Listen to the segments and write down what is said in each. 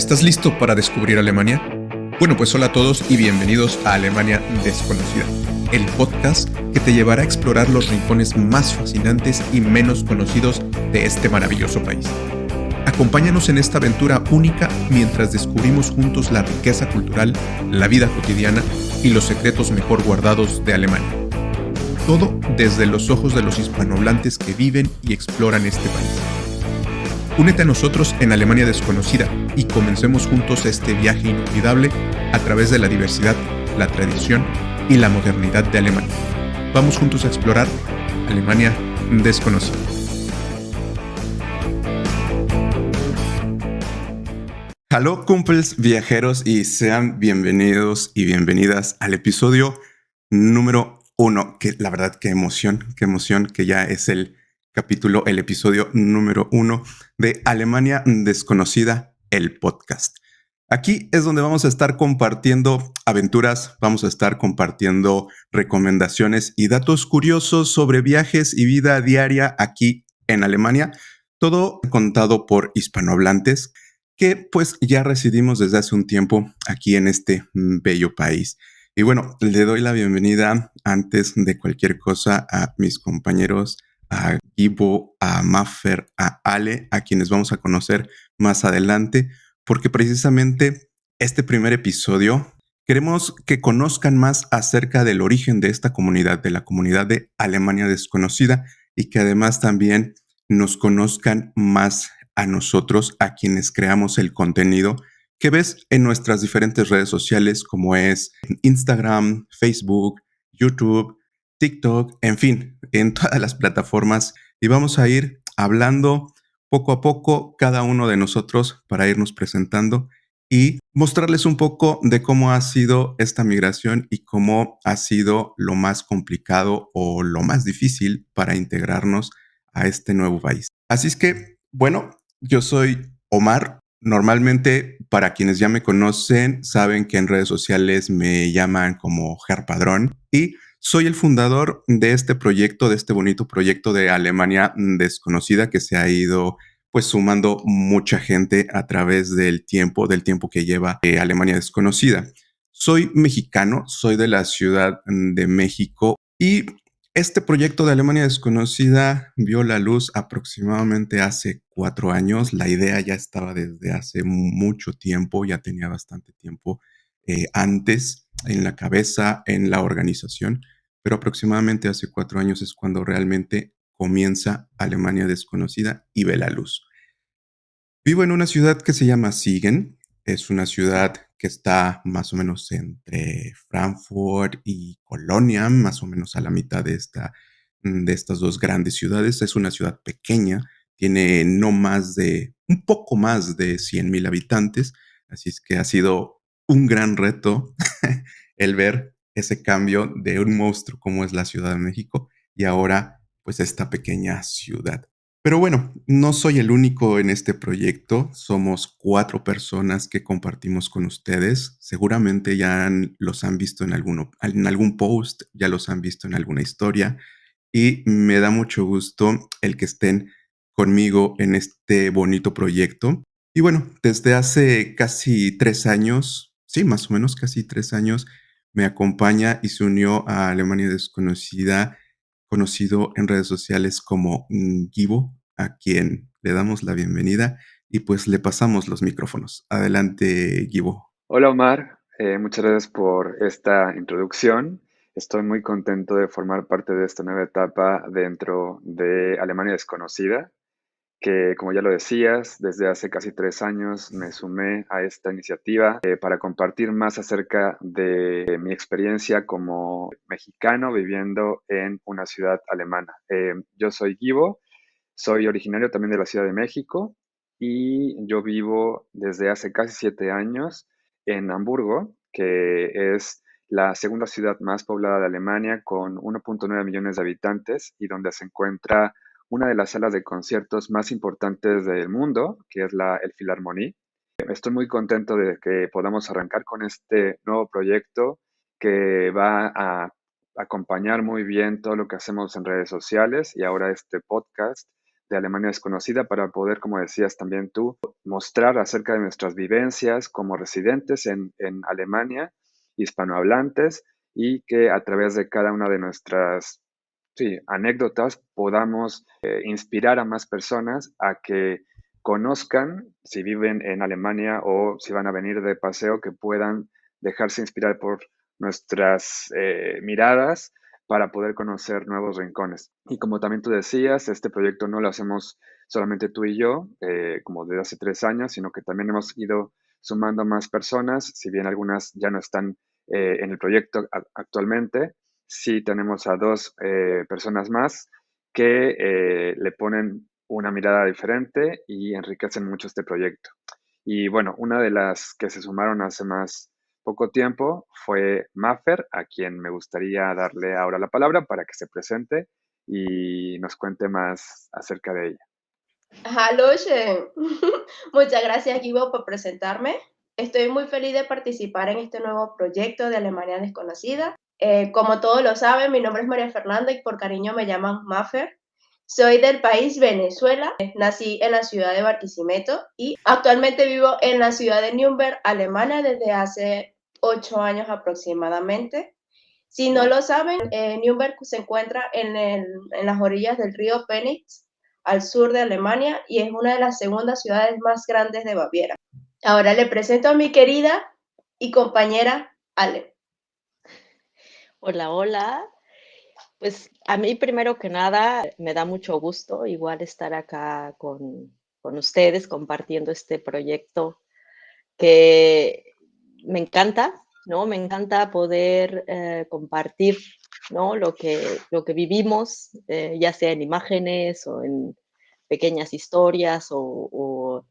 ¿Estás listo para descubrir Alemania? Bueno, pues hola a todos y bienvenidos a Alemania Desconocida, el podcast que te llevará a explorar los rincones más fascinantes y menos conocidos de este maravilloso país. Acompáñanos en esta aventura única mientras descubrimos juntos la riqueza cultural, la vida cotidiana y los secretos mejor guardados de Alemania. Todo desde los ojos de los hispanohablantes que viven y exploran este país. Únete a nosotros en Alemania Desconocida y comencemos juntos este viaje inolvidable a través de la diversidad, la tradición y la modernidad de Alemania. Vamos juntos a explorar Alemania Desconocida. Hallo Kumpels, viajeros, y sean bienvenidos y bienvenidas al episodio número 1, que la verdad qué emoción, que ya es el episodio número 1 de Alemania Desconocida, el podcast. Aquí es donde vamos a estar compartiendo aventuras, vamos a estar compartiendo recomendaciones y datos curiosos sobre viajes y vida diaria aquí en Alemania, todo contado por hispanohablantes que pues ya residimos desde hace un tiempo aquí en este bello país. Y bueno, le doy la bienvenida antes de cualquier cosa a mis compañeros, a Gibo, a Maffer, a Ale, a quienes vamos a conocer más adelante, porque precisamente este primer episodio queremos que conozcan más acerca del origen de esta comunidad, de la comunidad de Alemania Desconocida, y que además también nos conozcan más a nosotros, a quienes creamos el contenido que ves en nuestras diferentes redes sociales, como es Instagram, Facebook, YouTube, TikTok, en fin, en todas las plataformas, y vamos a ir hablando poco a poco cada uno de nosotros para irnos presentando y mostrarles un poco de cómo ha sido esta migración y cómo ha sido lo más complicado o lo más difícil para integrarnos a este nuevo país. Así es que, bueno, yo soy Omar. Normalmente, para quienes ya me conocen, saben que en redes sociales me llaman como Ger Padrón, y soy el fundador de este proyecto, de este bonito proyecto de Alemania Desconocida, que se ha ido pues sumando mucha gente a través del tiempo que lleva Alemania Desconocida. Soy mexicano, soy de la Ciudad de México, y este proyecto de Alemania Desconocida vio la luz aproximadamente hace 4 años. La idea ya estaba desde hace mucho tiempo, ya tenía bastante tiempo antes en la cabeza, en la organización, pero aproximadamente hace 4 años es cuando realmente comienza Alemania Desconocida y ve la luz. Vivo en una ciudad que se llama Siegen. Es una ciudad que está más o menos entre Frankfurt y Colonia, más o menos a la mitad de estas dos grandes ciudades. Es una ciudad pequeña, tiene un poco más de 100,000 habitantes, así es que ha sido un gran reto el ver ese cambio de un monstruo como es la Ciudad de México y ahora pues esta pequeña ciudad. Pero bueno, no soy el único en este proyecto. Somos 4 personas que compartimos con ustedes. Seguramente los han visto en algún post, ya los han visto en alguna historia. Y me da mucho gusto el que estén conmigo en este bonito proyecto. Y bueno, desde hace casi 3 años, sí, más o menos casi 3 años, me acompaña y se unió a Alemania Desconocida, conocido en redes sociales como Gibo, a quien le damos la bienvenida y pues le pasamos los micrófonos. Adelante, Gibo. Hola Omar, muchas gracias por esta introducción. Estoy muy contento de formar parte de esta nueva etapa dentro de Alemania Desconocida, que como ya lo decías, desde hace casi 3 años me sumé a esta iniciativa para compartir más acerca de mi experiencia como mexicano viviendo en una ciudad alemana. Yo soy Gibo, soy originario también de la Ciudad de México y yo vivo desde hace casi 7 años en Hamburgo, que es la segunda ciudad más poblada de Alemania con 1.9 millones de habitantes y donde se encuentra una de las salas de conciertos más importantes del mundo, que es el Philharmonie. Estoy muy contento de que podamos arrancar con este nuevo proyecto que va a acompañar muy bien todo lo que hacemos en redes sociales y ahora este podcast de Alemania Desconocida para poder, como decías también tú, mostrar acerca de nuestras vivencias como residentes en Alemania, hispanohablantes, y que a través de cada una de nuestras anécdotas podamos inspirar a más personas a que conozcan, si viven en Alemania o si van a venir de paseo, que puedan dejarse inspirar por nuestras miradas para poder conocer nuevos rincones. Y como también tú decías, este proyecto no lo hacemos solamente tú y yo, como desde hace 3 años, sino que también hemos ido sumando más personas, si bien algunas ya no están en el proyecto actualmente. Sí tenemos a dos personas más que le ponen una mirada diferente y enriquecen mucho este proyecto. Y bueno, una de las que se sumaron hace más poco tiempo fue Maffer, a quien me gustaría darle ahora la palabra para que se presente y nos cuente más acerca de ella. Hallöchen. Muchas gracias, Givo, por presentarme. Estoy muy feliz de participar en este nuevo proyecto de Alemania Desconocida. Como todos lo saben, mi nombre es María Fernanda y por cariño me llaman Maffer. Soy del país Venezuela. Nací en la ciudad de Barquisimeto y actualmente vivo en la ciudad de Nürnberg, Alemania, desde hace 8 años aproximadamente. Si no lo saben, Nürnberg se encuentra en las orillas del río Pegnitz, al sur de Alemania, y es una de las segundas ciudades más grandes de Baviera. Ahora le presento a mi querida y compañera Ale. Hola, hola. Pues a mí primero que nada me da mucho gusto igual estar acá con ustedes compartiendo este proyecto que me encanta, ¿no? Me encanta poder compartir, ¿no? Lo que vivimos, ya sea en imágenes o en pequeñas historias o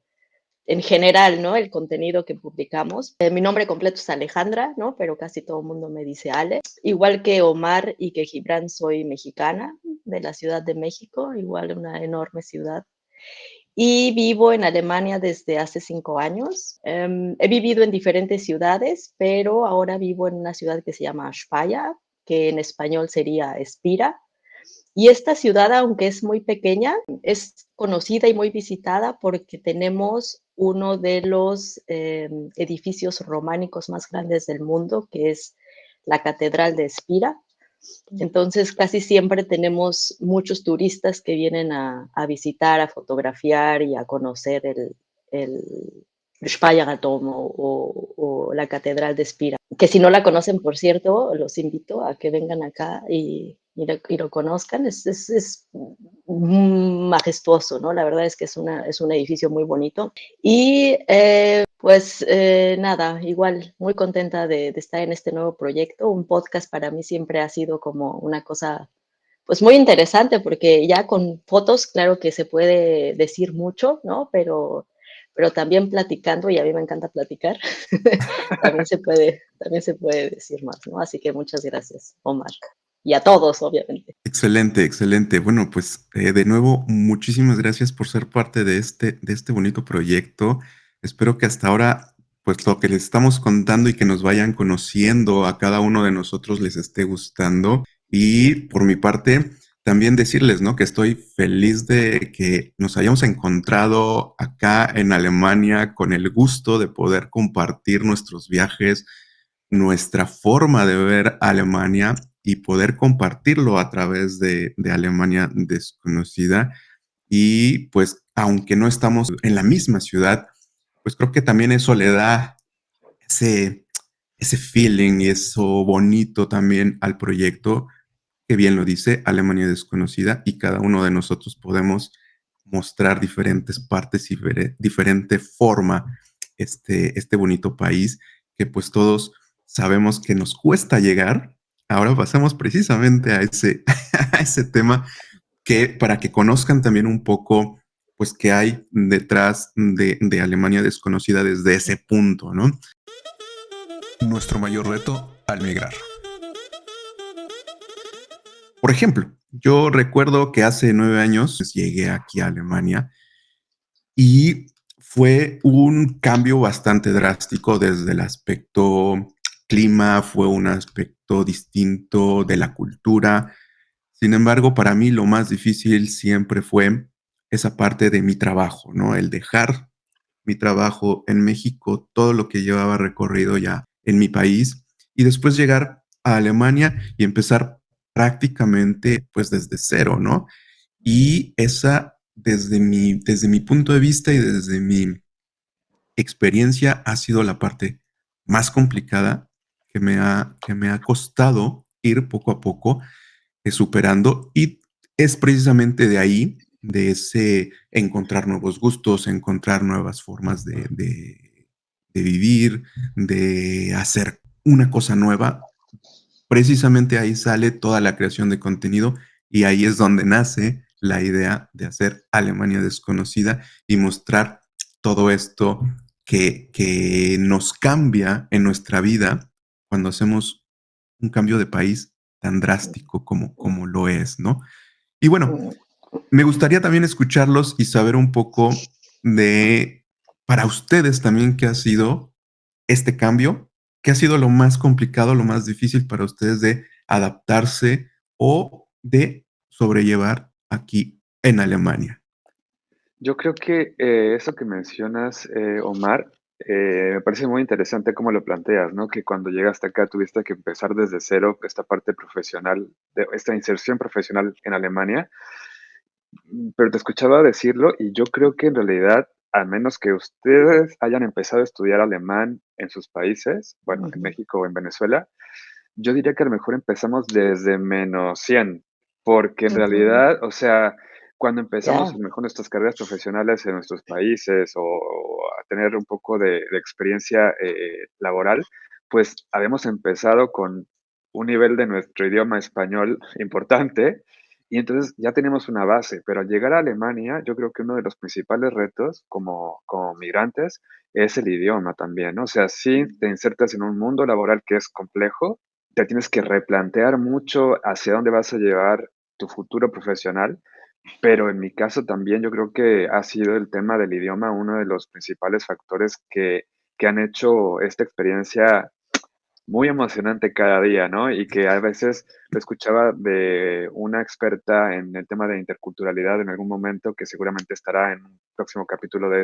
en general, ¿no? El contenido que publicamos. Mi nombre completo es Alejandra, ¿no? Pero casi todo el mundo me dice Ale. Igual que Omar y que Gibran, soy mexicana de la Ciudad de México, igual una enorme ciudad. Y vivo en Alemania desde hace 5 años. He vivido en diferentes ciudades, pero ahora vivo en una ciudad que se llama Speyer, que en español sería Espira. Y esta ciudad, aunque es muy pequeña, es conocida y muy visitada porque tenemos uno de los edificios románicos más grandes del mundo, que es la Catedral de Espira. Entonces, casi siempre tenemos muchos turistas que vienen a visitar, a fotografiar y a conocer el Speyeradom o la Catedral de Espira. Que si no la conocen, por cierto, los invito a que vengan acá y lo conozcan. Es majestuoso, ¿no? La verdad es que es un edificio muy bonito. Y nada, igual muy contenta de estar en este nuevo proyecto. Un podcast para mí siempre ha sido como una cosa pues muy interesante porque ya con fotos, claro que se puede decir mucho, ¿no? Pero también platicando, y a mí me encanta platicar, también se puede decir más, ¿no? Así que muchas gracias, Omar. Y a todos, obviamente. Excelente, excelente. Bueno, pues de nuevo, muchísimas gracias por ser parte de este bonito proyecto. Espero que hasta ahora, pues lo que les estamos contando y que nos vayan conociendo a cada uno de nosotros les esté gustando. Y por mi parte, también decirles, ¿no? Que estoy feliz de que nos hayamos encontrado acá en Alemania con el gusto de poder compartir nuestros viajes, nuestra forma de ver Alemania y poder compartirlo a través de Alemania Desconocida. Y pues, aunque no estamos en la misma ciudad, pues creo que también eso le da ese, ese feeling y eso bonito también al proyecto, que bien lo dice, Alemania Desconocida, y cada uno de nosotros podemos mostrar diferentes partes y diferente forma este bonito país que pues todos sabemos que nos cuesta llegar. Ahora pasamos precisamente a ese, a ese tema que para que conozcan también un poco pues qué hay detrás de Alemania Desconocida desde ese punto, ¿no? Nuestro mayor reto al migrar. Por ejemplo, yo recuerdo que hace 9 años llegué aquí a Alemania y fue un cambio bastante drástico desde el aspecto clima, fue un aspecto distinto de la cultura. Sin embargo, para mí lo más difícil siempre fue esa parte de mi trabajo, ¿no? El dejar mi trabajo en México, todo lo que llevaba recorrido ya en mi país y después llegar a Alemania y empezar prácticamente pues desde cero, ¿no? Y esa desde mi punto de vista y desde mi experiencia ha sido la parte más complicada que me ha costado ir poco a poco superando y es precisamente de ahí, de ese encontrar nuevos gustos, encontrar nuevas formas de vivir, de hacer una cosa nueva. Precisamente ahí sale toda la creación de contenido y ahí es donde nace la idea de hacer Alemania Desconocida y mostrar todo esto que nos cambia en nuestra vida cuando hacemos un cambio de país tan drástico como lo es, ¿no? Y bueno, me gustaría también escucharlos y saber un poco de, para ustedes también, qué ha sido este cambio, qué ha sido lo más complicado, lo más difícil para ustedes de adaptarse o de sobrellevar aquí en Alemania. Yo creo que eso que mencionas, Omar, me parece muy interesante cómo lo planteas, ¿no? Que cuando llegaste acá tuviste que empezar desde cero esta parte profesional, de esta inserción profesional en Alemania. Pero te escuchaba decirlo y yo creo que en realidad, al menos que ustedes hayan empezado a estudiar alemán en sus países, bueno, en México o en Venezuela, yo diría que a lo mejor empezamos desde -100, porque en realidad, o sea, cuando empezamos a lo mejor nuestras carreras profesionales en nuestros países o a tener un poco de experiencia laboral, pues habíamos empezado con un nivel de nuestro idioma español importante y entonces ya teníamos una base, pero al llegar a Alemania, yo creo que uno de los principales retos como migrantes es el idioma también, ¿no? O sea, sí te insertas en un mundo laboral que es complejo, te tienes que replantear mucho hacia dónde vas a llevar tu futuro profesional, pero en mi caso también yo creo que ha sido el tema del idioma uno de los principales factores que han hecho esta experiencia muy emocionante cada día, ¿no? Y que a veces lo escuchaba de una experta en el tema de interculturalidad en algún momento, que seguramente estará en un próximo capítulo de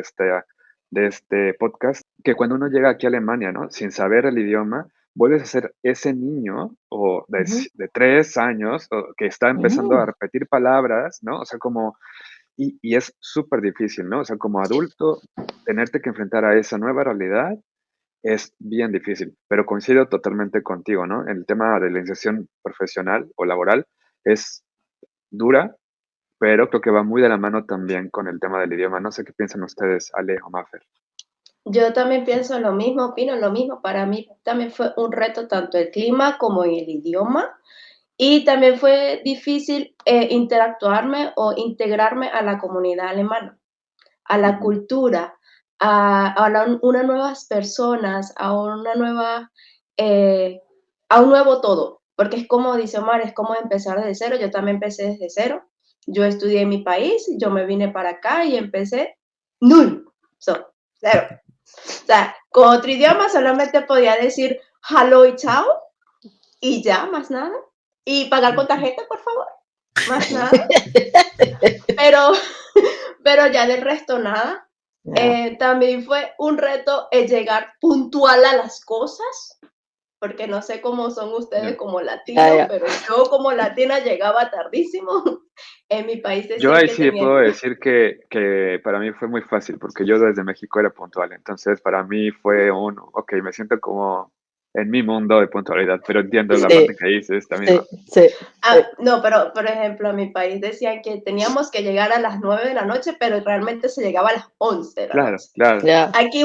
este podcast, que cuando uno llega aquí a Alemania, ¿no? Sin saber el idioma, vuelves a ser ese niño o de 3 años o que está empezando a repetir palabras, ¿no? O sea, como, y es súper difícil, ¿no? O sea, como adulto, tenerte que enfrentar a esa nueva realidad es bien difícil, pero coincido totalmente contigo, ¿no? El tema de la inserción profesional o laboral es dura, pero creo que va muy de la mano también con el tema del idioma. No sé qué piensan ustedes, Ale o Mafer. Yo también pienso lo mismo, opino lo mismo. Para mí también fue un reto tanto el clima como el idioma. Y también fue difícil interactuarme o integrarme a la comunidad alemana, a la Ujú. cultura, unas nuevas personas, eh, a un nuevo todo. Porque es como dice Omar, es como empezar desde cero. Yo también empecé desde cero. Yo estudié en mi país, yo me vine para acá y empecé null, cero. O sea, con otro idioma solamente podía decir hello y chao y ya, más nada. Y pagar con tarjeta, por favor, más nada. Pero, pero ya del resto nada. También fue un reto el llegar puntual a las cosas, porque no sé cómo son ustedes Ya. como latinos, pero yo como latina llegaba tardísimo. En mi país Yo decían ahí que sí tenían... puedo decir que para mí fue muy fácil, porque yo desde México era puntual. Entonces, para mí fue ok, me siento como en mi mundo de puntualidad, pero entiendo la parte que dices también. No, pero por ejemplo, en mi país decían que teníamos que llegar a las 9 de la noche, pero realmente se llegaba a las 11 de la Claro, noche. claro. Aquí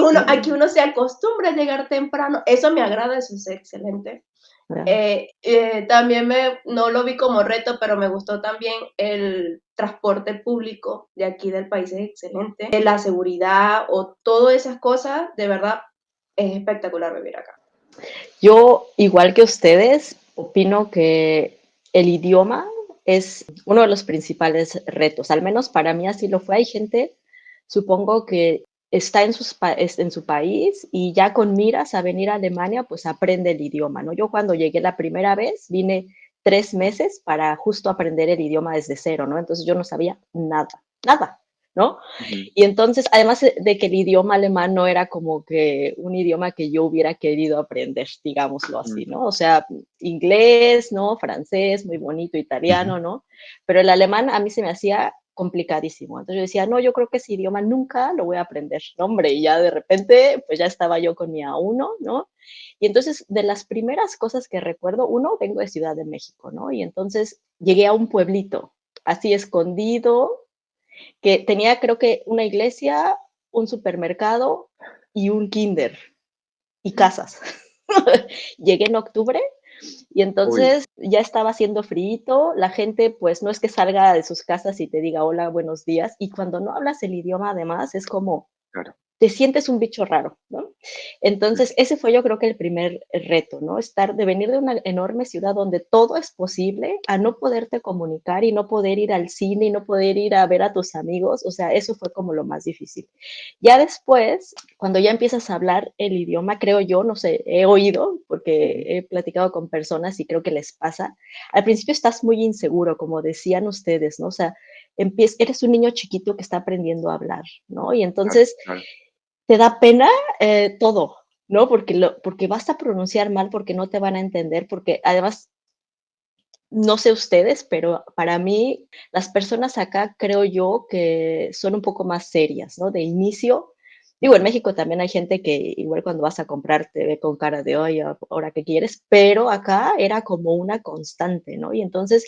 uno se acostumbra a llegar temprano. Eso me agrada, eso es excelente. También no lo vi como reto, pero me gustó también el transporte público de aquí del país, es excelente. La seguridad o todas esas cosas, de verdad, es espectacular vivir acá. Yo, igual que ustedes, opino que el idioma es uno de los principales retos, al menos para mí así lo fue. Hay gente, supongo que está en su país y ya con miras a venir a Alemania, pues aprende el idioma, ¿no? Yo cuando llegué la primera vez vine 3 meses para justo aprender el idioma desde cero, ¿no? Entonces yo no sabía nada, nada. ¿no? Ujú, Y entonces, además de que el idioma alemán no era como que un idioma que yo hubiera querido aprender, digámoslo así, ujú, ¿no? O sea, inglés, ¿no? Francés, muy bonito, Ujú. italiano, ¿no? Pero el alemán a mí se me hacía complicadísimo. Entonces yo decía, no, yo creo que ese idioma nunca lo voy a aprender, no, hombre, y ya de repente, pues ya estaba yo con mi A1, ¿no? Y entonces, de las primeras cosas que recuerdo, uno, vengo de Ciudad de México, ¿no? Y entonces llegué a un pueblito, así escondido, que tenía creo que una iglesia, un supermercado y un kinder y casas. Llegué en octubre y uy, entonces ya estaba haciendo frío, la gente pues no es que salga de sus casas y te diga hola, buenos días, y cuando no hablas el idioma además es como claro, te sientes un bicho raro, ¿no? sí, Entonces, ese fue yo creo que el primer reto, ¿no? De venir de una enorme ciudad donde todo es posible, a no poderte comunicar y no poder ir al cine y no poder ir a ver a tus amigos, o sea, eso fue como lo más difícil. Ya después, cuando ya empiezas a hablar el idioma, creo yo, no sé, he oído, porque ujú, he platicado con personas y creo que les pasa, al principio estás muy inseguro, como decían ustedes, ¿no? O sea, eres un niño chiquito que está aprendiendo a hablar, ¿no? Y claro, entonces claro, te da pena, todo, ¿no? Porque vas a pronunciar mal, porque no te van a entender, porque además, no sé ustedes, pero para mí las personas acá creo yo que son un poco más serias, ¿no? De inicio, digo, en ujú, México también hay gente que igual cuando vas a comprar te ve con cara de: "Ay, ¿ahora qué quieres?", pero acá era como una constante, ¿no? Y entonces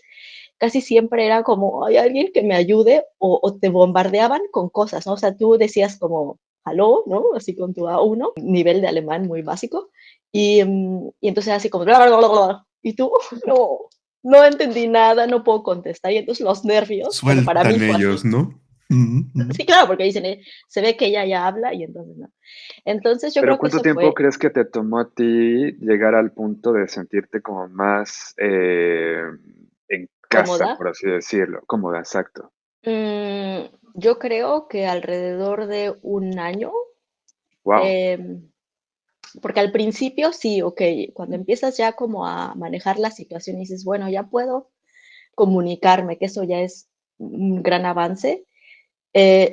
casi siempre era como: "Hay alguien que me ayude", o te bombardeaban con cosas, ¿no? O sea, tú decías como: "Hallo", ¿no? Así con tu A1, nivel de alemán muy básico, y entonces así como bla, bla, bla, bla, bla, y tú: "No, no entendí nada, no puedo contestar", y entonces los nervios, bueno, para mí Sueltan fue ellos, así. ¿no? Ujú, ujú. Sí, claro, porque dicen, se ve que ella ya habla y entonces no. Entonces, yo Pero, creo que ¿cuánto eso tiempo fue crees que te tomó a ti llegar al punto de sentirte como más, en casa, cómoda. por así decirlo? Cómoda, exacto. Yo creo que alrededor de un año, Wow. em porque al principio sí, okey, cuando empiezas ya como a manejar la situación y dices: "Bueno, ya puedo comunicarme", que eso ya es un gran avance.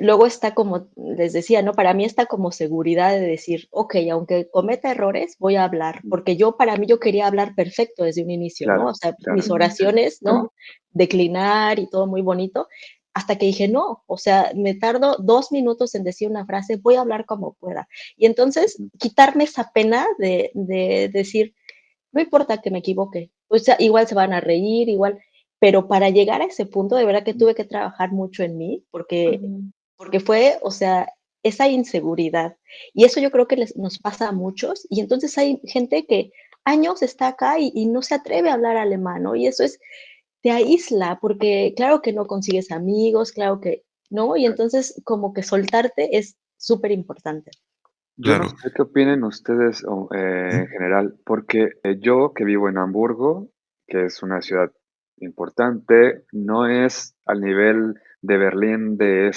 Luego está como les decía, ¿no? Para mí está como seguridad de decir: "Okey, aunque cometa errores, voy a hablar", porque para mí yo quería hablar perfecto desde un inicio, ¿no? O Claro, sea, mis claro, sí. oraciones, ¿no? Declinar y todo muy bonito, hasta que dije: "No, o sea, me tardo 2 minutos en decir una frase, voy a hablar como pueda". Y entonces, Ujú, quitarme esa pena de decir: "No importa que me equivoque, o sea, igual se van a reír, igual", pero para llegar a ese punto, de verdad que ujú, tuve que trabajar mucho en mí, Ujú. porque fue, o sea, esa inseguridad. Y eso yo creo que nos pasa a muchos, y entonces hay gente que años está acá y no se atreve a hablar alemán, ¿no? Y eso te aísla, porque claro que no consigues amigos, claro que no, y claro. entonces como que soltarte es súper importante. Yo no Claro. sé qué opinen ustedes o, Ujú, en general, porque, yo que vivo en Hamburgo, que es una ciudad importante, no es al nivel de Berlín de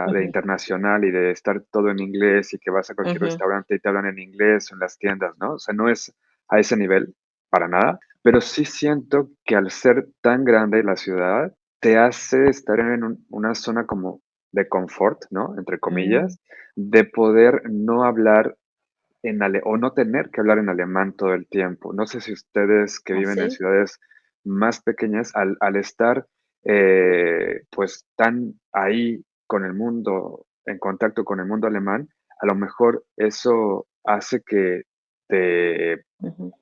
Ujú, internacional y de estar todo en inglés y que vas a cualquier ujú, restaurante y te hablan en inglés o en las tiendas, ¿no? O sea, no es a ese nivel, para nada, pero sí siento que al ser tan grande la ciudad, te hace estar en una zona como de confort, ¿no? Entre mm. comillas, de poder no hablar o no tener que hablar en alemán todo el tiempo. No sé si ustedes que ¿Ah, viven en sí? ciudades más pequeñas, al estar, pues, tan ahí con el mundo, en contacto con el mundo alemán, a lo mejor eso hace que te Ujú,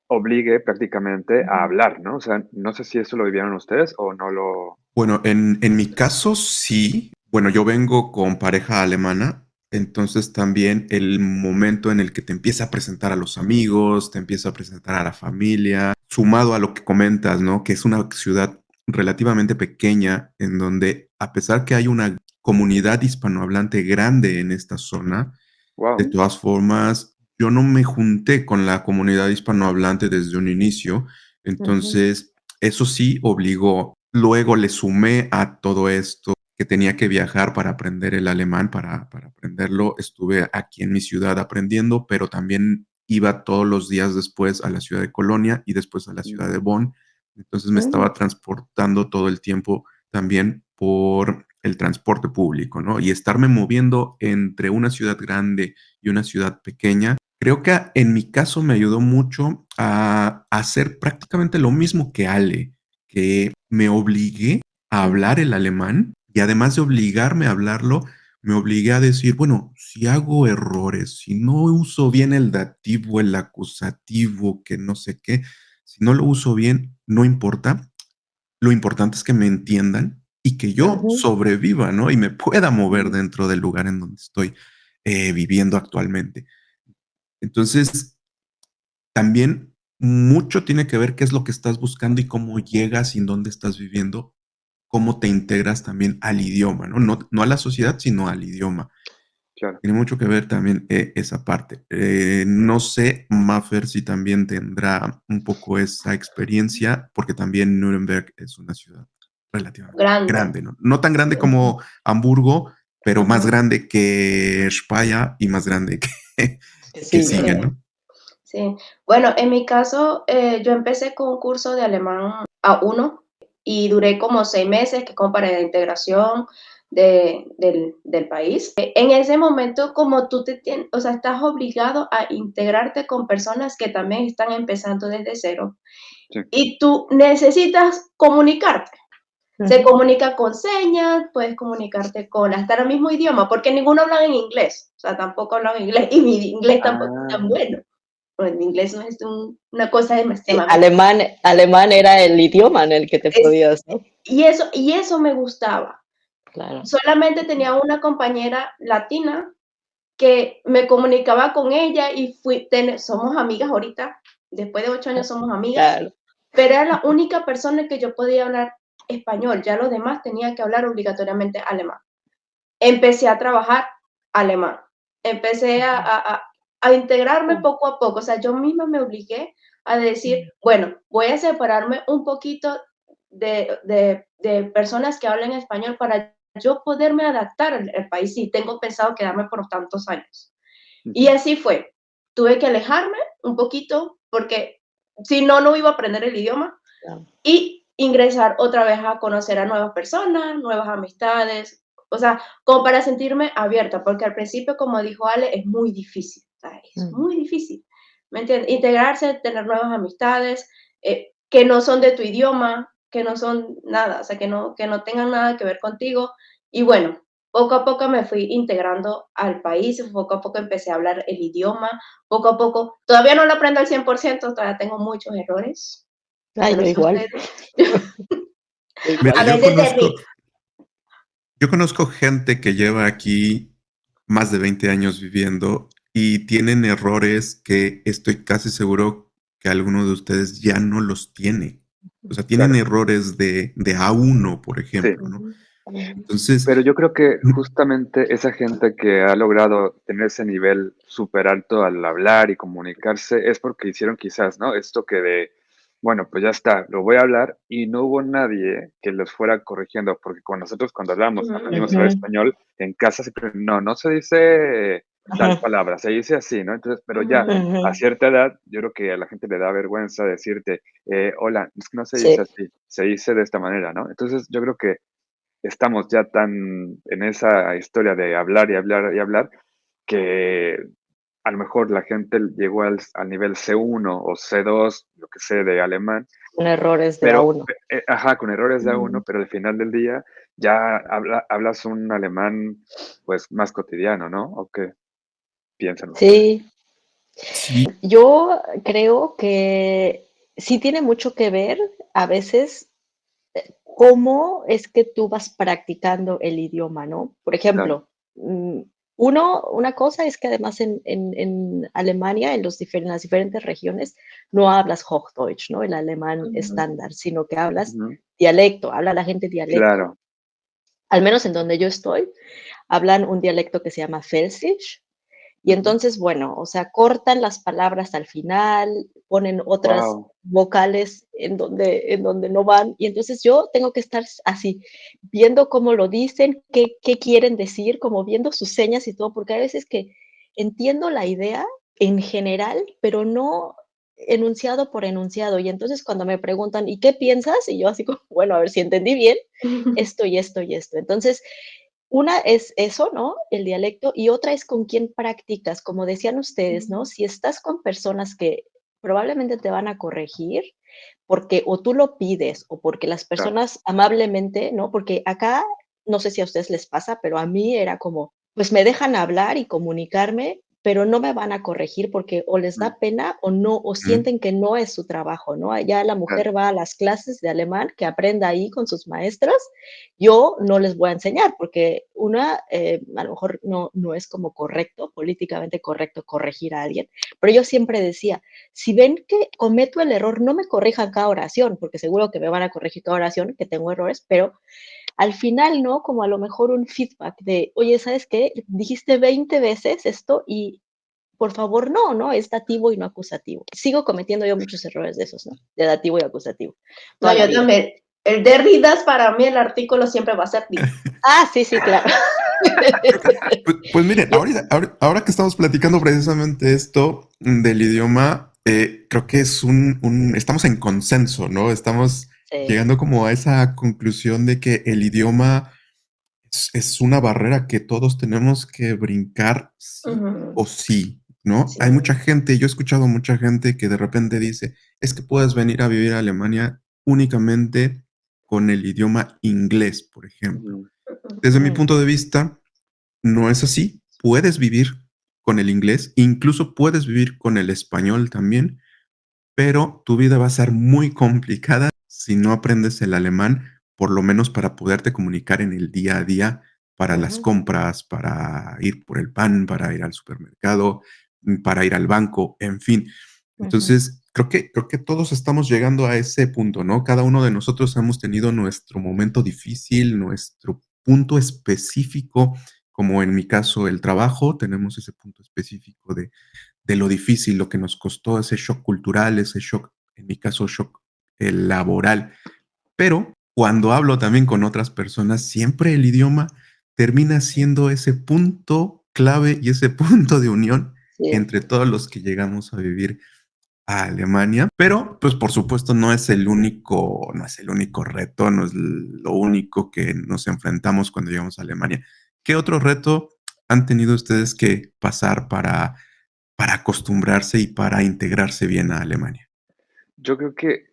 obligue prácticamente a ujú, hablar, ¿no? O sea, no sé si eso lo vivieron ustedes o no lo. Bueno, en mi caso sí. Bueno, yo vengo con pareja alemana, entonces también el momento en el que te empieza a presentar a los amigos, te empieza a presentar a la familia, sumado a lo que comentas, ¿no? Que es una ciudad relativamente pequeña en donde, a pesar que hay una comunidad hispanohablante grande en esta zona, de Wow. todas formas, yo no me junté con la comunidad hispanohablante desde un inicio, ujú, entonces eso sí obligó. Luego le sumé a todo esto que tenía que viajar para aprender el alemán, para aprenderlo. Estuve aquí en mi ciudad aprendiendo, pero también iba todos los días después a la ciudad de Colonia y después a la ciudad de Bonn. Entonces me mm, estaba transportando todo el tiempo también por el transporte público, ¿no? Y estarme moviendo entre una ciudad grande y una ciudad pequeña, creo que en mi caso me ayudó mucho a hacer prácticamente lo mismo que Ale, que me obligué a hablar el alemán y además de obligarme a hablarlo, me obligué a decir, bueno, si hago errores, si no uso bien el dativo, el acusativo, que no sé qué, si no lo uso bien, no importa. Lo importante es que me entiendan y que yo Ujú. sobreviva, ¿no? Y me pueda mover dentro del lugar en donde estoy viviendo actualmente. Entonces, también mucho tiene que ver qué es lo que estás buscando y cómo llegas y en dónde estás viviendo, cómo te integras también al idioma, ¿no? No a la sociedad, sino al idioma. Claro. Tiene mucho que ver también esa parte. No sé, Maffer, si también tendrá un poco esa experiencia, porque también Nuremberg es una ciudad relativamente Grande. grande, ¿no? No tan grande Ujú, como Hamburgo, pero más ujú. grande que Speyer y más grande Que que sigue. sigue, Sí, ¿no? sí. Bueno, en mi caso, yo empecé con un curso de alemán A1 y duré como 6 meses, que es como para la integración del país. En ese momento, como tú o sea, estás obligado a integrarte con personas que también están empezando desde cero Sí. y tú necesitas comunicarte. Se Ujú. comunica con señas, puedes comunicarte con hasta el mismo idioma, porque ninguno habla en inglés, o sea, tampoco hablan inglés, y mi inglés tampoco es tan Ah, bueno. Pues mi inglés no es una cosa Sí, demasiado. alemán era el idioma en el que te podías, ¿no? Y eso me gustaba. Claro. Solamente tenía una compañera latina que me comunicaba con ella y somos amigas ahorita, después de 8 años somos amigas, Claro. pero era la única persona que yo podía hablar español, ya los demás tenían que hablar obligatoriamente alemán. Empecé a trabajar alemán, empecé a integrarme poco a poco, o sea, yo misma me obligué a decir, bueno, voy a separarme un poquito de personas que hablan español para yo poderme adaptar al país y tengo pensado quedarme por tantos años. Y ujú, así fue, tuve que alejarme un poquito porque si no, no iba a aprender el idioma Claro. y ingresar otra vez a conocer a nuevas personas, nuevas amistades, o sea, como para sentirme abierta, porque al principio, como dijo Ale, es muy difícil, o sea, es Mm. muy difícil, ¿me entiendes? Integrarse, tener nuevas amistades, que no son de tu idioma, que no son nada, o sea, que no tengan nada que ver contigo. Y bueno, poco a poco me fui integrando al país, poco a poco empecé a hablar el idioma, poco a poco, todavía no lo aprendo al 100%, todavía tengo muchos errores, Ah, yo no yo sé igual, ustedes. yo Mira, A igual. veces yo conozco gente que lleva aquí más de 20 años viviendo y tienen errores que estoy casi seguro que alguno de ustedes ya no los tiene. O sea, tienen claro, errores de A1, por sí. ejemplo, ¿no? Ujú, ujú. Entonces, Pero yo creo que justamente esa gente que ha logrado tener ese nivel súper alto al hablar y comunicarse es porque hicieron quizás, ¿no? Esto que de, bueno, pues ya está, lo voy a hablar y no hubo nadie que los fuera corrigiendo, porque con nosotros cuando hablamos, aprendimos a hablar Ujú, español, en casa siempre, no, no se dice tal ajá, palabra, se dice así, ¿no? Entonces, pero ya ujú, a ujú. cierta edad, yo creo que a la gente le da vergüenza decirte, hola, es que no se dice Sí, así, se dice de esta manera, ¿no? Entonces, yo creo que estamos ya tan en esa historia de hablar y hablar y hablar que a lo mejor la gente llegó al nivel C1 o C2, lo que sé, de alemán, con errores de a pero, uno. ajá, con errores de A1, Ujú. pero al final del día ya hablas un alemán pues más cotidiano, ¿no? ¿O qué piensan ustedes? Sí, sí, yo creo que sí tiene mucho que ver a veces cómo es que tú vas practicando el idioma, ¿no? Por Claro. ejemplo, una cosa es que además en Alemania, en las diferentes regiones, no hablas Hochdeutsch, ¿no? El alemán ujú, estándar, sino que hablas Ujú. dialecto, habla la gente dialecto. Claro. Al menos en donde yo estoy, hablan un dialecto que se llama Felsisch. Y Ujú. entonces, bueno, o sea, cortan las palabras al final, ponen otras Guau. vocales en donde no van, y entonces yo tengo que estar así, viendo cómo lo dicen, qué quieren decir, como viendo sus señas y todo, porque hay veces que entiendo la idea en general, pero no enunciado por enunciado. Y entonces cuando me preguntan, ¿y qué piensas? Y yo así como, bueno, a ver si entendí bien, esto y esto y esto. Entonces, una es eso, ¿no? El dialecto, y otra es con quién practicas. Como decían ustedes, ¿no? Si estás con personas que probablemente te van a corregir, porque o tú lo pides o porque las Claro. personas amablemente, ¿no? Porque acá, no sé si a ustedes les pasa, pero a mí era como, pues me dejan hablar y comunicarme, pero no me van a corregir porque o les Mm, da pena o no, o Mm, sienten que no es su trabajo, ¿no? Allá la claro, mujer va a las clases de alemán, que aprenda ahí con sus maestros. Yo no les voy a enseñar porque una, a lo mejor no es como correcto, políticamente correcto corregir a alguien, pero yo siempre decía, si ven que cometo el error, no me corrijan cada oración, porque seguro que me van a corregir cada oración, que tengo errores, pero al final, ¿no? Como a lo mejor un feedback de, oye, ¿sabes qué? Dijiste 20 veces esto y por favor, no, ¿no? Es dativo y no acusativo. Sigo cometiendo yo muchos errores de esos, ¿no? De dativo y acusativo, No, toda la yo vida. también. El de Ridas, para mí el artículo siempre va a ser di. Ah, sí, sí, claro. pues miren, Yo, ahora que estamos platicando precisamente esto del idioma, creo que es estamos en consenso, ¿no? Estamos sí. llegando como a esa conclusión de que el idioma es una barrera que todos tenemos que brincar sí Ujú, o sí, ¿no? Hay sí. mucha gente, yo he escuchado mucha gente que de repente dice, es que puedes venir a vivir a Alemania únicamente con el idioma inglés, por ejemplo. ujú, Desde mi Mm, punto de vista, no es así. Puedes vivir con el inglés, incluso puedes vivir con el español también, pero tu vida va a ser muy complicada si no aprendes el alemán, por lo menos para poderte comunicar en el día a día, para las ujú, compras, para ir por el pan, para ir al supermercado, para ir al banco, en fin. ujú, Entonces, creo que todos estamos llegando a ese punto, ¿no? Cada uno de nosotros hemos tenido nuestro momento difícil, nuestro punto específico, como en mi caso el trabajo, tenemos ese punto específico de lo difícil, lo que nos costó ese shock cultural, ese shock, en mi caso, shock laboral. Pero cuando hablo también con otras personas, siempre el idioma termina siendo ese punto clave y ese punto de unión sí. entre todos los que llegamos a vivir a Alemania. Pero, pues, por supuesto, no es el único reto, no es lo único que nos enfrentamos cuando llegamos a Alemania. ¿Qué otro reto han tenido ustedes que pasar para acostumbrarse y para integrarse bien a Alemania? yo creo que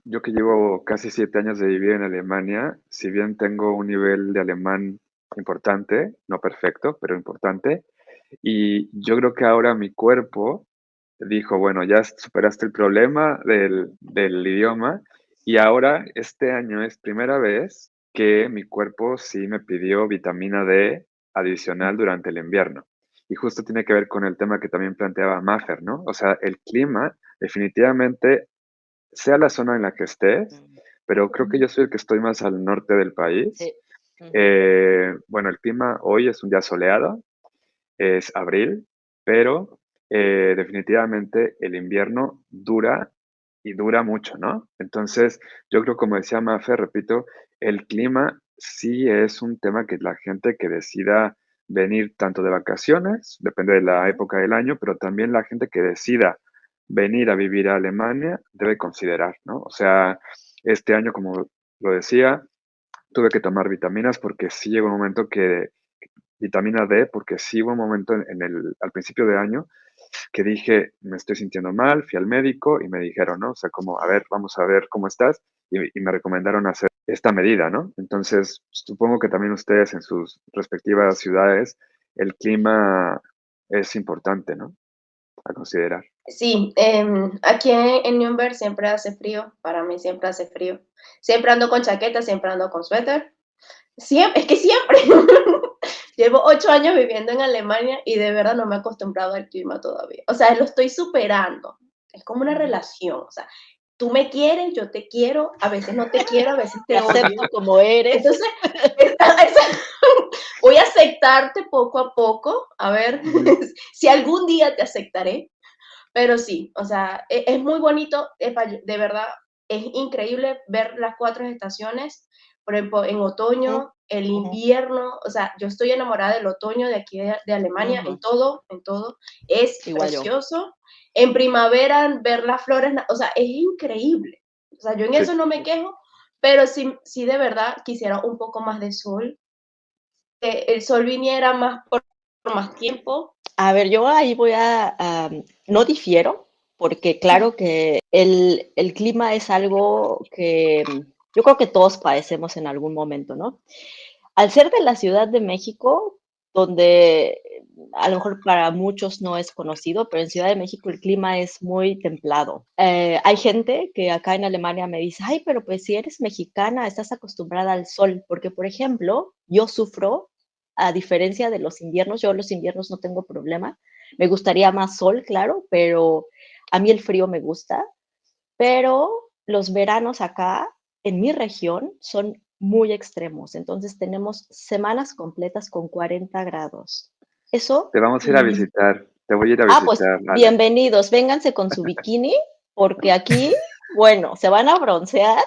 yo que llevo casi 7 años de vivir en Alemania, si bien tengo un nivel de alemán importante, no perfecto, pero importante, y yo creo que ahora mi cuerpo dijo, bueno, ya superaste el problema del idioma y ahora este año es primera vez que mi cuerpo sí me pidió vitamina D adicional durante el invierno. Y justo tiene que ver con el tema que también planteaba Mafer, ¿no? O sea, el clima definitivamente, sea la zona en la que estés, Mm, pero creo que ujú, yo soy el que estoy más al norte del país. sí. Ujú, Bueno, el clima hoy es un día soleado, es abril, pero definitivamente el invierno dura y dura mucho, ¿no? Entonces, yo creo, como decía Mafe, repito, el clima sí es un tema que la gente que decida venir tanto de vacaciones, depende de la ujú, época del año, pero también la gente que decida venir a vivir a Alemania debe considerar, ¿no? O sea, este año, como lo decía, tuve que tomar vitaminas porque sí llegó un momento que vitamina D, porque sí hubo un momento al principio de año que dije, me estoy sintiendo mal, fui al médico y me dijeron, ¿no? O sea, como, a ver, vamos a ver cómo estás, y me recomendaron hacer esta medida, ¿no? Entonces, supongo que también ustedes en sus respectivas ciudades, el clima es importante, ¿no? A considerar. Sí, aquí en Nürnberg siempre hace frío, para mí siempre hace frío. Siempre ando con chaqueta, siempre ando con suéter. Siempre, es que siempre. Llevo 8 años viviendo en Alemania y de verdad no me he acostumbrado al clima todavía. O sea, lo estoy superando. Es como una ujú. relación. O sea, tú me quieres, yo te quiero, a veces no te quiero, a veces Te te odio. acepto como eres. Entonces, voy a aceptarte poco a poco, a ver Ujú. si algún día te aceptaré. Pero sí, o sea, es muy bonito, de verdad, es increíble ver las 4 estaciones, por ejemplo, en Ujú, otoño el invierno, o sea, yo estoy enamorada del otoño de aquí de Alemania, en todo, es Igual yo. precioso. En primavera, ver las flores, o sea, es increíble. O sea, yo en Sí. eso no me quejo, pero sí de verdad quisiera un poco más de sol, que el sol viniera más por más tiempo. A ver, yo ahí voy no difiero, porque claro que el clima es algo que yo creo que todos padecemos en algún momento, ¿no? Al ser de la Ciudad de México, donde a lo mejor para muchos no es conocido, pero en Ciudad de México el clima es muy templado. Hay gente que acá en Alemania me dice, ay, pero pues si eres mexicana, estás acostumbrada al sol, porque por ejemplo, yo sufro, a diferencia de los inviernos, yo los inviernos no tengo problema, me gustaría más sol, claro, pero a mí el frío me gusta, pero los veranos acá, en mi región, son muy extremos. Entonces tenemos semanas completas con 40 grados. Eso, Te vamos a ir a visitar. Te voy a ir a pues visitar, Ale. bienvenidos, vénganse con su bikini, porque aquí, bueno, se van a broncear.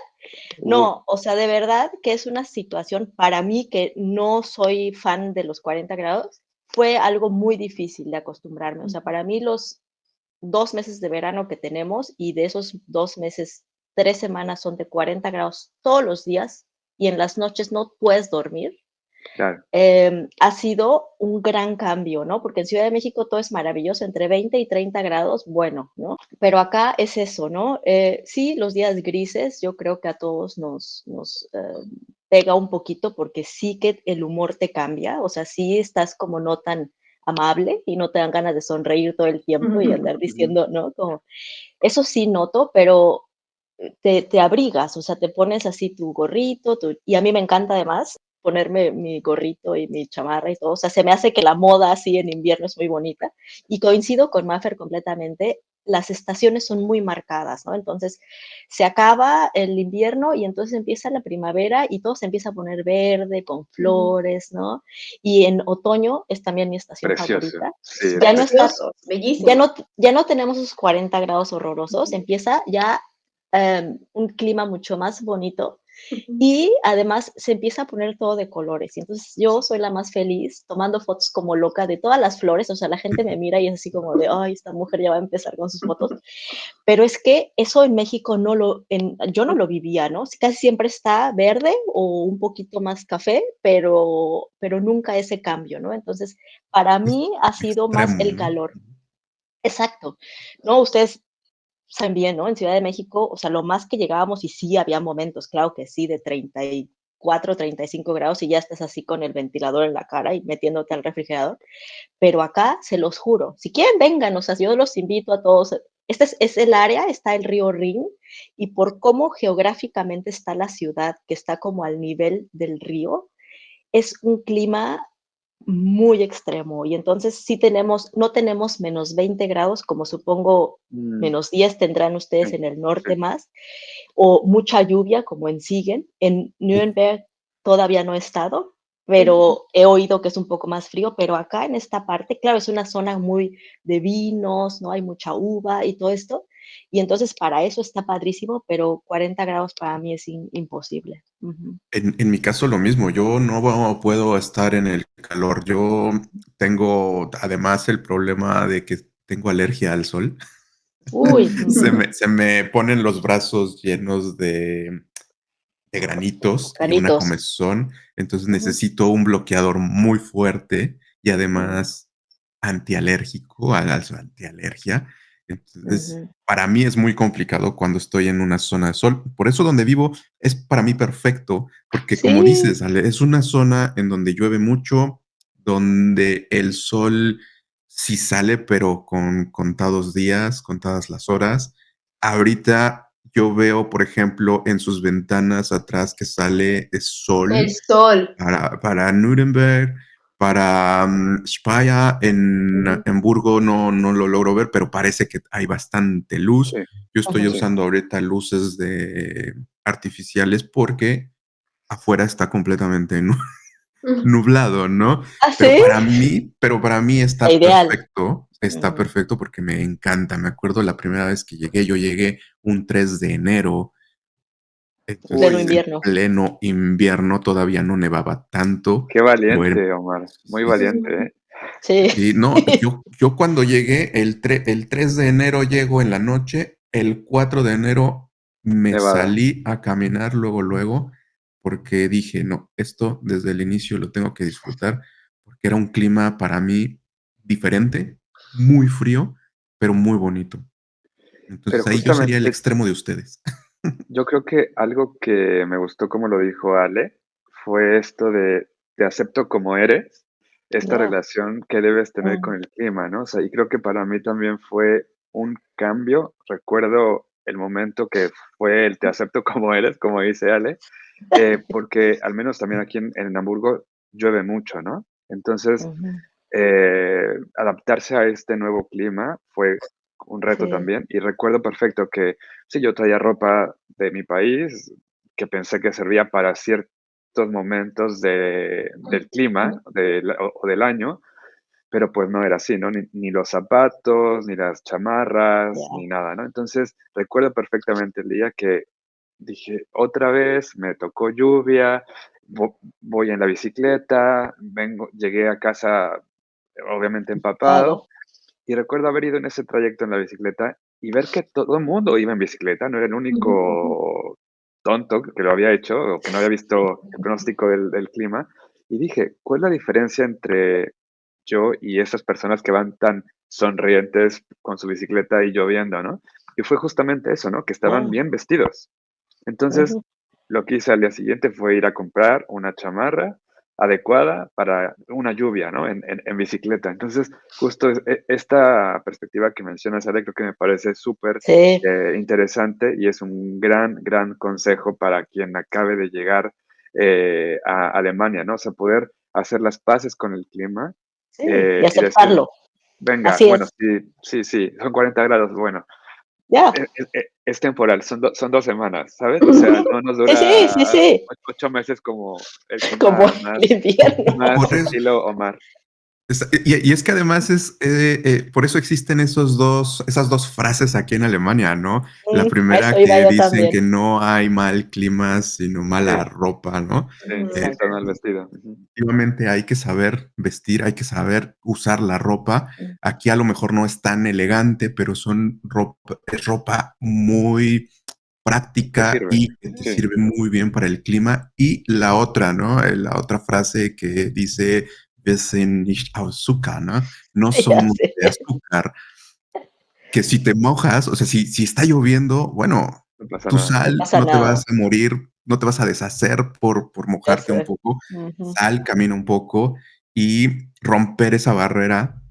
Uh, No, o sea, de verdad que es una situación para mí que no soy fan de los 40 grados, fue algo muy difícil de acostumbrarme. O sea, para mí los 2 meses de verano que tenemos y de esos 2 meses, 3 semanas son de 40 grados todos los días y en las noches no puedes dormir, claro. ha sido un gran cambio, ¿no? Porque en Ciudad de México todo es maravilloso, entre 20 y 30 grados, bueno, ¿no? Pero acá es eso, ¿no? Sí, los días grises, yo creo que a todos nos pega un poquito porque sí que el humor te cambia, o sea, sí estás como no tan amable y no te dan ganas de sonreír todo el tiempo y andar Ujú. diciendo, ¿no? Como, eso sí noto, pero te abrigas, o sea, te pones así tu gorrito, y a mí me encanta además ponerme mi gorrito y mi chamarra y todo, o sea, se me hace que la moda así en invierno es muy bonita, y coincido con Maffer completamente, las estaciones son muy marcadas, ¿no? Entonces, se acaba el invierno y entonces empieza la primavera y todo se empieza a poner verde, con flores, ¿no? Y en otoño es también mi estación Precioso. favorita. Sí, es Ya no está, Precioso, ya bellísimo. no, ya no tenemos esos 40 grados horrorosos, empieza ya un clima mucho más bonito y además se empieza a poner todo de colores. Y entonces yo soy la más feliz tomando fotos como loca de todas las flores. O sea, la gente me mira y es así como de, ay, esta mujer ya va a empezar con sus fotos. Pero es que eso en México yo no lo vivía, ¿no? Casi siempre está verde o un poquito más café, pero nunca ese cambio, ¿no? Entonces, para Es mí ha sido más extremo, el ¿no? calor. Exacto. ¿No? Ustedes saben bien, ¿no? En Ciudad de México, o sea, lo más que llegábamos, y sí había momentos, claro que sí, de 34, 35 grados y ya estás así con el ventilador en la cara y metiéndote al refrigerador. Pero acá, se los juro, si quieren, vengan, o sea, yo los invito a todos. Es el área, está el río Rin, y por cómo geográficamente está la ciudad, que está como al nivel del río, es un clima muy extremo. Y entonces sí no tenemos menos 20 grados, como supongo Mm, menos 10 tendrán ustedes sí, en el sí. norte más, o mucha lluvia, como en Siegen. En Nuremberg todavía no he estado, pero he oído que es un poco más frío, pero acá en esta parte, claro, es una zona muy de vinos, ¿no? Hay mucha uva y todo esto. Y entonces para eso está padrísimo, pero 40 grados para mí es imposible. Ujú. En mi caso lo mismo, yo no puedo estar en el calor. Yo tengo además el problema de que tengo alergia al sol. Uy, Se me ponen los brazos llenos de granitos y una granitos. comezón, entonces Ujú, necesito un bloqueador muy fuerte y ujú, además antialérgico, al su antialergia. Entonces, ujú. para mí es muy complicado cuando estoy en una zona de sol. Por eso donde vivo es para mí perfecto, porque como Sí, dices, Ale, es una zona en donde llueve mucho, donde el sol sí sale, pero con contados días, contadas las horas. Ahorita yo veo, por ejemplo, en sus ventanas atrás que sale El sol sol. para Nuremberg, para Speyer, en Ujú, Hamburgo no lo logro ver, pero parece que hay bastante luz. Sí, Yo estoy ujú. sí. usando ahorita luces artificiales porque afuera está completamente ujú. nublado, ¿no? ¿Ah, sí? Pero para mí Ideal. está Ujú. perfecto porque me encanta. Me acuerdo la primera vez que llegué, yo llegué un 3 de enero, Pleno Entonces, en invierno. pleno invierno todavía no nevaba tanto, Qué pero era valiente, Omar. Muy sí, sí. valiente, ¿eh? Sí. Sí, no, yo cuando llegué, el 3 de enero llego en la noche, el 4 de enero me Nevada. salí a caminar luego, porque dije: "No, esto desde el inicio lo tengo que disfrutar", porque era un clima para mí diferente, muy frío, pero muy bonito. Pero Entonces, ahí yo sería el justamente extremo de ustedes. yo creo que algo que me gustó como lo dijo Ale fue esto de te acepto como eres, esta Ya. relación que debes tener con Mm, el clima, ¿no? O sea, y creo que para mí también fue un cambio. Recuerdo el momento que fue el te acepto como eres, como dice Ale, porque al menos también aquí en Hamburgo llueve mucho, ¿no? Entonces, ujú. adaptarse a este nuevo clima fue un reto Sí. también. Y recuerdo perfecto que sí, yo traía ropa de mi país que pensé que servía para ciertos momentos del clima o del año, pero pues no era así, ¿no? Ni los zapatos, ni las chamarras, Ya. ni nada, ¿no? Entonces recuerdo perfectamente el día que dije, otra vez me tocó lluvia, voy en la bicicleta, llegué a casa obviamente empapado, Dado. y recuerdo haber ido en ese trayecto en la bicicleta y ver que todo el mundo iba en bicicleta, no era el único tonto que lo había hecho o que no había visto el pronóstico del clima. Y dije, ¿cuál es la diferencia entre yo y esas personas que van tan sonrientes con su bicicleta y lloviendo, ¿no? Y fue justamente eso, ¿no? Que estaban Ah, bien vestidos. Entonces, ujú. lo que hice al día siguiente fue ir a comprar una chamarra adecuada para una lluvia, ¿no? En bicicleta. Entonces, justo esta perspectiva que mencionas, Ale, creo que me parece súper Sí, interesante y es un gran consejo para quien acabe de llegar a Alemania, ¿no? O sea, poder hacer las paces con el clima sí, y y decir, aceptarlo. venga, Así bueno, es. sí, son 40 grados, bueno, Ya. es temporal, son 2 semanas, ¿sabes? O sea, no nos Sí, sí, sí, dura sí. 8 meses como el Como clima el invierno. más Por eso estilo Omar. y es que además por eso existen esas 2 frases aquí en Alemania, ¿no? La A eso primera iba que yo dicen también. que no hay mal clima, sino mala Sí, ropa, ¿no? sin Eh, estar Exacto. mal vestido. Ujú. Efectivamente hay que saber vestir, hay que saber usar la ropa. Mm, Aquí a lo mejor no es tan elegante, pero es ropa muy Te práctica sirve. y que te Sí, sirve muy bien para el clima. Y la otra, ¿no? La otra frase que dice, wir sind nicht aus Zucker, ¿no? No ya somos sé. de azúcar. Que si te mojas, o sea, si está lloviendo, bueno, no pasa tú nada. No sal, pasa no te vas nada. a morir, no te vas a deshacer por mojarte Eso un es. poco. Ujú. Sal, camina un poco y romper esa barrera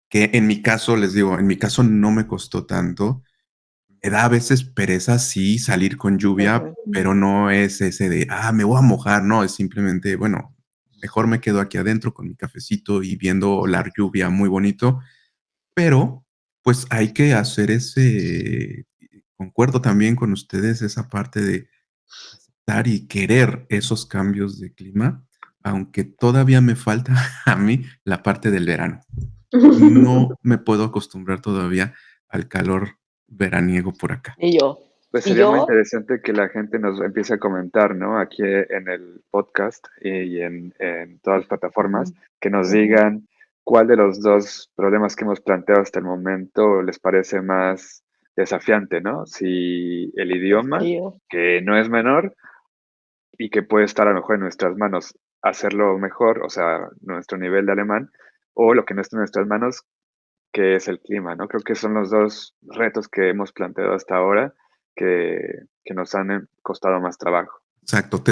que en mi caso, les digo, en mi caso no me costó tanto. Me da a veces pereza, sí, salir con lluvia, Ujú. pero no es ese de, me voy a mojar, no, es simplemente, bueno, mejor me quedo aquí adentro con mi cafecito y viendo la lluvia muy bonito, pero pues hay que hacer concuerdo también con ustedes, esa parte de aceptar y querer esos cambios de clima, aunque todavía me falta a mí la parte del verano. No me puedo acostumbrar todavía al calor veraniego por acá. Y yo. Pues Y sería muy yo. interesante que la gente nos empiece a comentar, ¿no? Aquí en el podcast y en todas las plataformas, Ujú, que nos ujú. digan cuál de los dos problemas que hemos planteado hasta el momento les parece más desafiante, ¿no? Si el El idioma, frío. que no es menor y que puede estar a lo mejor en nuestras manos hacerlo mejor, o sea, nuestro nivel de alemán, o lo que no está en nuestras manos, que es el clima, ¿no? Creo que son los dos retos que hemos planteado hasta ahora que nos han costado más trabajo. Exacto.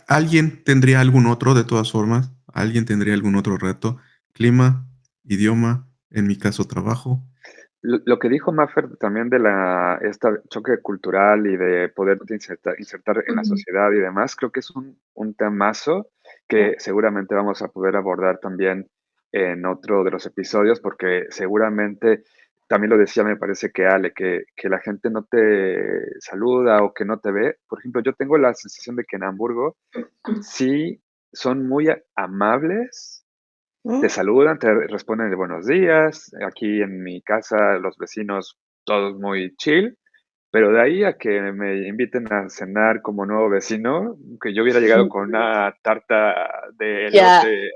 ¿Alguien tendría algún otro de todas formas? ¿Alguien tendría algún otro reto? Clima, idioma, en mi caso trabajo. Lo que dijo Maffer también de este choque cultural y de poderte insertar en la sociedad y demás, creo que es un temazo Mm, que seguramente vamos a poder abordar también en otro de los episodios, porque seguramente, también lo decía, me parece que Ale, que la gente no te saluda o que no te ve. Por ejemplo, yo tengo la sensación de que en Hamburgo sí son muy amables, te mm, saludan, te responden de buenos días. Aquí en mi casa, los vecinos, todos muy chill. Pero de ahí a que me inviten a cenar como nuevo vecino, que yo hubiera llegado con una tarta de Ya, elote,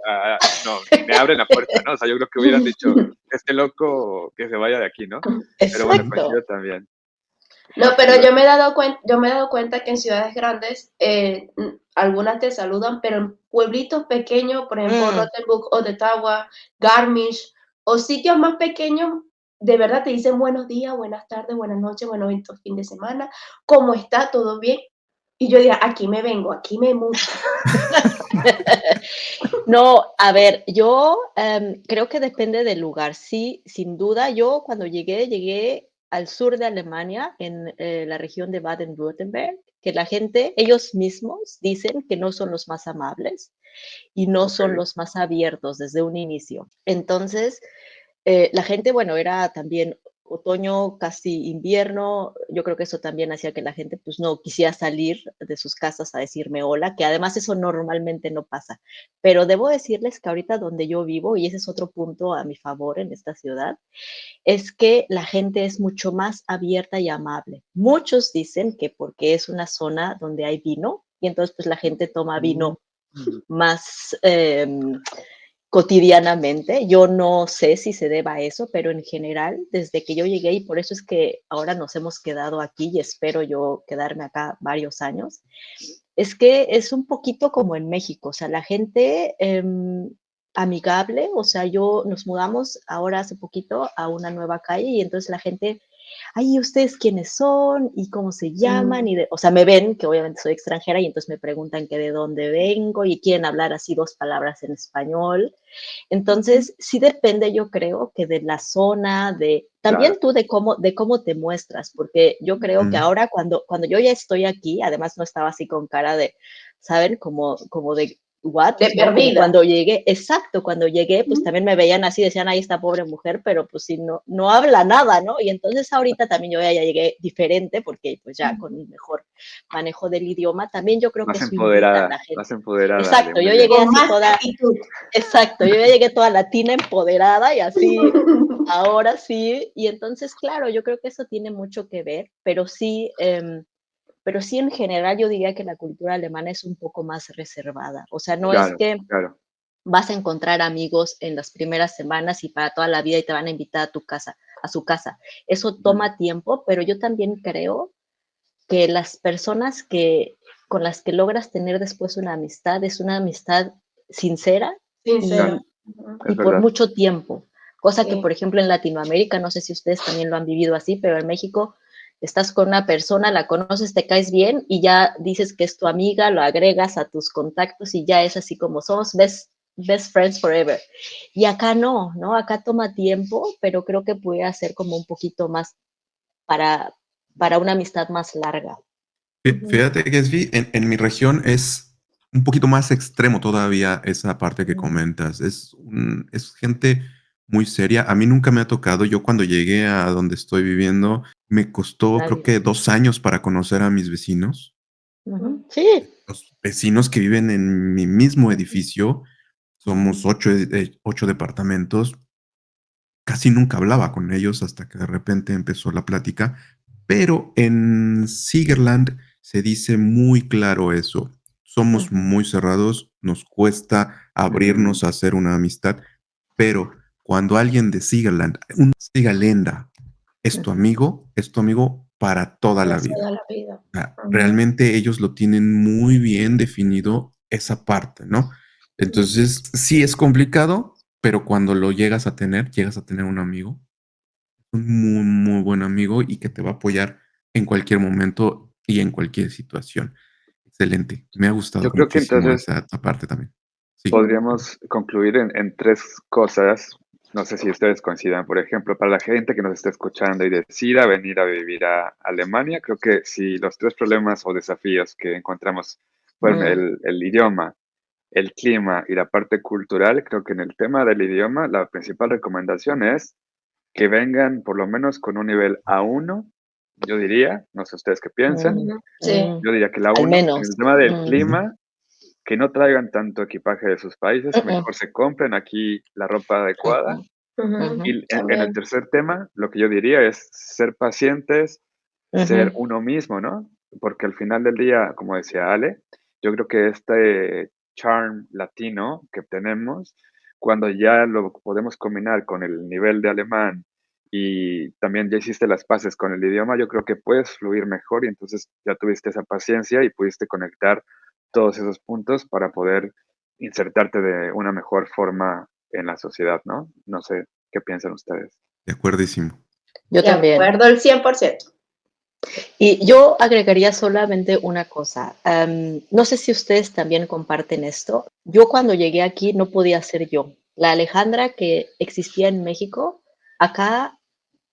no, ni me abren la puerta, ¿no? O sea, yo creo que hubieran dicho, este loco que se vaya de aquí, ¿no? Pero bueno, Ujú. coincido exacto. también. No, No, pero pero yo me he dado cuenta que en ciudades grandes algunas te saludan, pero en pueblitos pequeños, por ejemplo, Mm, Rothenburg o Ottawa, Garmisch o sitios más pequeños, de verdad te dicen buenos días, buenas tardes, buenas noches, buenos fin de semana, ¿cómo está? ¿Todo bien? Y yo diría, aquí me vengo, aquí me muto. No, a ver, yo creo que depende del lugar. Sí, sin duda, yo cuando llegué al sur de Alemania, en la región de Baden-Württemberg, que la gente, ellos mismos dicen que no son los más amables y no ok, son los más abiertos desde un inicio. Entonces, la gente, bueno, era también otoño, casi invierno. Yo creo que eso también hacía que la gente pues no quisiera salir de sus casas a decirme hola, que además eso normalmente no pasa. Pero debo decirles que ahorita donde yo vivo, y ese es otro punto a mi favor en esta ciudad, es que la gente es mucho más abierta y amable. Muchos dicen que porque es una zona donde hay vino y entonces pues la gente toma mm, vino más cotidianamente. Yo no sé si se deba a eso, pero en general, desde que yo llegué, y por eso es que ahora nos hemos quedado aquí y espero yo quedarme acá varios años, es que es un poquito como en México, o sea, la gente amigable, o sea, nos mudamos ahora hace poquito a una nueva calle y entonces la gente ay, ¿ustedes quiénes son? ¿Y cómo se llaman? Mm, O sea, me ven, que obviamente soy extranjera, y entonces me preguntan que de dónde vengo y quieren hablar así 2 palabras en español. ujú, Entonces, sí depende, yo creo, que de la zona, claro, también tú de cómo te muestras, porque yo creo que Mm, ahora cuando yo ya estoy aquí, además no estaba así con cara de, ¿saben? Como de, ¿what? de ¿No? Como perdida. cuando llegué, exacto, cuando llegué, pues Ujú, también me veían así, decían, ahí esta pobre mujer, pero pues sí, no habla nada, ¿no? Y entonces ahorita también yo ya llegué diferente, porque pues ya con ujú. un mejor manejo del idioma, también yo creo que eso invita a la gente. más empoderada, Ale, Exacto, muy yo bien. llegué Con así más toda, actitud. exacto, yo ya llegué toda latina, empoderada y así, ahora sí. Y entonces, claro, yo creo que eso tiene mucho que ver, pero sí en general yo diría que la cultura alemana es un poco más reservada. O sea, no es Claro, que claro. vas a encontrar amigos en las primeras semanas y para toda la vida y te van a invitar a tu casa, a su casa. Eso Ujú, toma tiempo, pero yo también creo que las personas con las que logras tener después una amistad es una amistad sincera Sincera. claro, y, Ujú, es y por verdad. mucho tiempo. Cosa que, sí. por ejemplo, en Latinoamérica, no sé si ustedes también lo han vivido así, pero en México estás con una persona, la conoces, te caes bien y ya dices que es tu amiga, lo agregas a tus contactos y ya es así como somos best friends forever. Y acá no, ¿no? Acá toma tiempo, pero creo que puede ser como un poquito más para, para una amistad más larga. Ujú, Fíjate que en mi región es un poquito más extremo todavía esa parte que Mm, comentas. Es gente muy seria. A mí nunca me ha tocado. Yo cuando llegué a donde estoy viviendo, me costó creo nadie. que 2 años para conocer a mis vecinos. Ujú. ujú, Sí. Los vecinos que viven en mi mismo edificio, Ujú, somos 8 departamentos. Casi nunca hablaba con ellos hasta que de repente empezó la plática, pero en Siegerland se dice muy claro eso. Somos ujú, muy cerrados, nos cuesta Mm, abrirnos a hacer una amistad, pero cuando alguien de Siegerland, un Siegerländer, ujú. es tu amigo para toda para la vida. toda la vida. O sea, Ujú, realmente ellos lo tienen muy bien definido esa parte, ¿no? ujú, Entonces, sí es complicado, pero cuando lo llegas a tener un amigo, un muy, muy buen amigo y que te va a apoyar en cualquier momento y en cualquier situación. Excelente. Me ha gustado yo creo que muchísimo entonces esa parte también. Sí. ujú. podríamos concluir en tres cosas. No sé si ustedes coincidan. Por ejemplo, para la gente que nos está escuchando y decida venir a vivir a Alemania, creo que si los tres problemas o desafíos que encontramos fueron Mm, el idioma, el clima y la parte cultural, creo que en el tema del idioma, la principal recomendación es que vengan por lo menos con un nivel A1, yo diría, no sé ustedes qué piensan, Ujú, sí. yo diría que el al A1, en menos. el tema del Mm, Ujú. clima, que no traigan tanto equipaje de sus países, que mm, mejor se compren aquí la ropa ujú, adecuada. Ujú, ujú, Y en el también. tercer tema, lo que yo diría es ser pacientes, ser Ujú. uno mismo, ¿no? Porque al final del día, como decía Ale, yo creo que este charm latino que tenemos, cuando ya lo podemos combinar con el nivel de alemán y también ya hiciste las paces con el idioma, yo creo que puedes fluir mejor y entonces ya tuviste esa paciencia y pudiste conectar todos esos puntos para poder insertarte de una mejor forma en la sociedad, ¿no? No sé qué piensan ustedes. De acuerdísimo. Yo De también. acuerdo, el 100%. Y yo agregaría solamente una cosa. No sé si ustedes también comparten esto. Yo cuando llegué aquí no podía ser yo. La Alejandra que existía en México, acá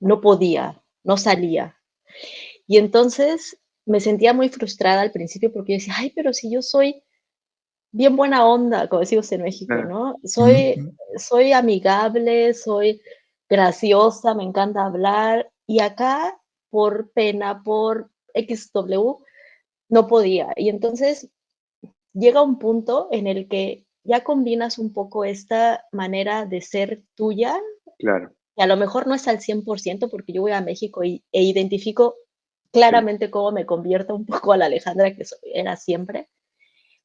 no podía, no salía. Y entonces me sentía muy frustrada al principio porque yo decía, ay, pero si yo soy bien buena onda, como decimos en México, Ah, ¿no? Soy, Ujú. soy amigable, soy graciosa, me encanta hablar. Y acá, por pena, por XW, no podía. Y entonces llega un punto en el que ya combinas un poco esta manera de ser tuya, claro, que a lo mejor no es al 100% porque yo voy a México e identifico sí. claramente cómo me convierto un poco a la Alejandra que era siempre,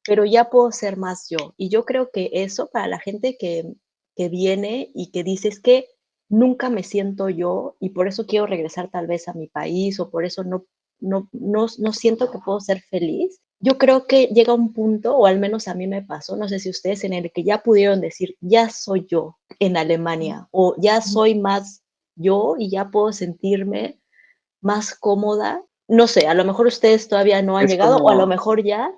pero ya puedo ser más yo. Y yo creo que eso para la gente que viene y que dice, es que nunca me siento yo y por eso quiero regresar tal vez a mi país o por eso no siento que puedo ser feliz. Yo creo que llega un punto, o al menos a mí me pasó, no sé si ustedes, en el que ya pudieron decir, ya soy yo en Alemania o ya soy más yo y ya puedo sentirme más cómoda. No sé, a lo mejor ustedes todavía no han Es llegado o a lo como, mejor ya.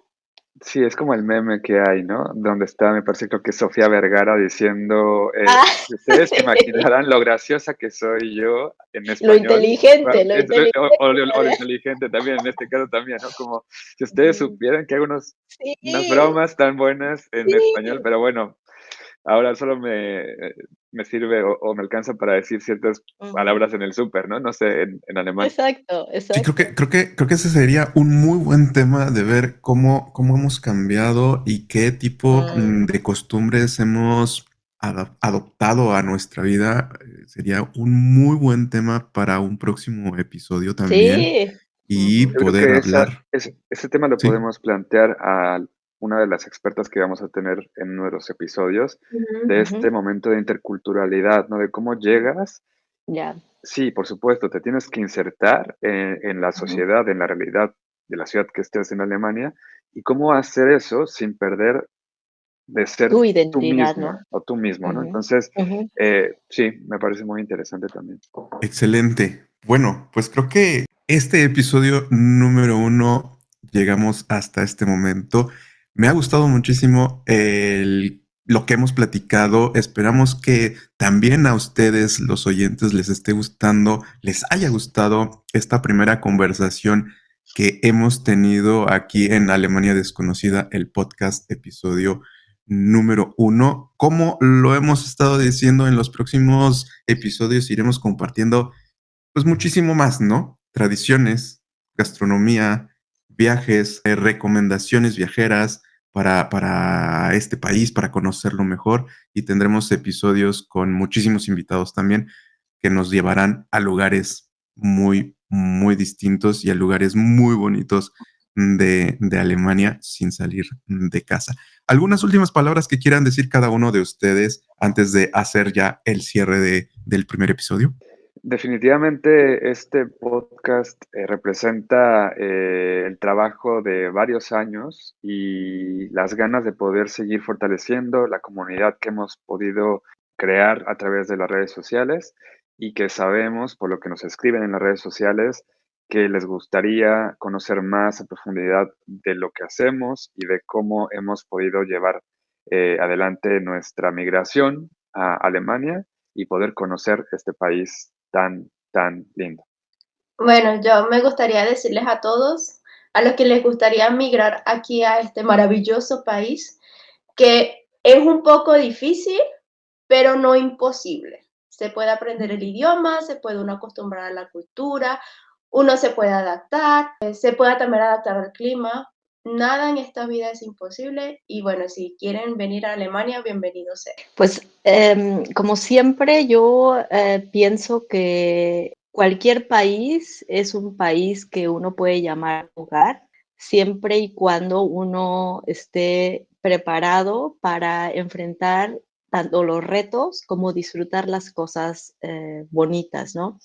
sí, es como el meme que hay, ¿no? Donde está, me parece creo que es Sofía Vergara diciendo, Ah, si ustedes se sí, imaginaran lo graciosa que soy yo en lo español, inteligente, lo o lo inteligente. inteligente también, en este caso también, ¿no? Como si ustedes supieran que hay unas Sí, bromas tan buenas en español, sí. pero bueno, ahora solo me sirve o me alcanza para decir ciertas Ujú. palabras en el súper, ¿no? No sé, en alemán. Exacto, Sí, exacto. creo que ese sería un muy buen tema de ver cómo hemos cambiado y qué tipo Mm, de costumbres hemos adoptado a nuestra vida. Sería un muy buen tema para un próximo episodio también sí. Yo y Ujú, creo poder que hablar. ese tema lo Sí, podemos plantear a una de las expertas que vamos a tener en uno de los episodios, Ujú. de este ujú. momento de interculturalidad, ¿no? De cómo llegas. Ya. Sí, por supuesto, te tienes que insertar en la Ujú. sociedad, en la realidad de la ciudad que estés en Alemania, y cómo hacer eso sin perder de ser Tu tú identidad, ¿no? misma o tú mismo, ¿no? Ujú, Entonces, ujú. sí, me parece muy interesante también. excelente. Bueno, pues creo que este episodio número 1 llegamos hasta este momento. Me ha gustado muchísimo lo que hemos platicado. Esperamos que también a ustedes, los oyentes, les esté gustando, les haya gustado esta primera conversación que hemos tenido aquí en Alemania Desconocida, el podcast episodio número 1. Como lo hemos estado diciendo, en los próximos episodios iremos compartiendo pues muchísimo más, ¿no? Tradiciones, gastronomía, viajes, recomendaciones viajeras para este país, para conocerlo mejor, y tendremos episodios con muchísimos invitados también que nos llevarán a lugares muy, muy distintos y a lugares muy bonitos de Alemania sin salir de casa. ¿Algunas últimas palabras que quieran decir cada uno de ustedes antes de hacer ya el cierre del primer episodio? Definitivamente este podcast representa el trabajo de varios años y las ganas de poder seguir fortaleciendo la comunidad que hemos podido crear a través de las redes sociales y que sabemos, por lo que nos escriben en las redes sociales, que les gustaría conocer más a profundidad de lo que hacemos y de cómo hemos podido llevar adelante nuestra migración a Alemania y poder conocer este país tan, tan lindo. Bueno, yo me gustaría decirles a todos, a los que les gustaría migrar aquí a este maravilloso país, que es un poco difícil, pero no imposible. Se puede aprender el idioma, se puede uno acostumbrar a la cultura, uno se puede adaptar, se puede también adaptar al clima. Nada en esta vida es imposible y bueno, si quieren venir a Alemania, bienvenidos sea. Pues, como siempre, yo, pienso que cualquier país es un país que uno puede llamar hogar, siempre y cuando uno esté preparado para enfrentar tanto los retos como disfrutar las cosas bonitas, ¿no?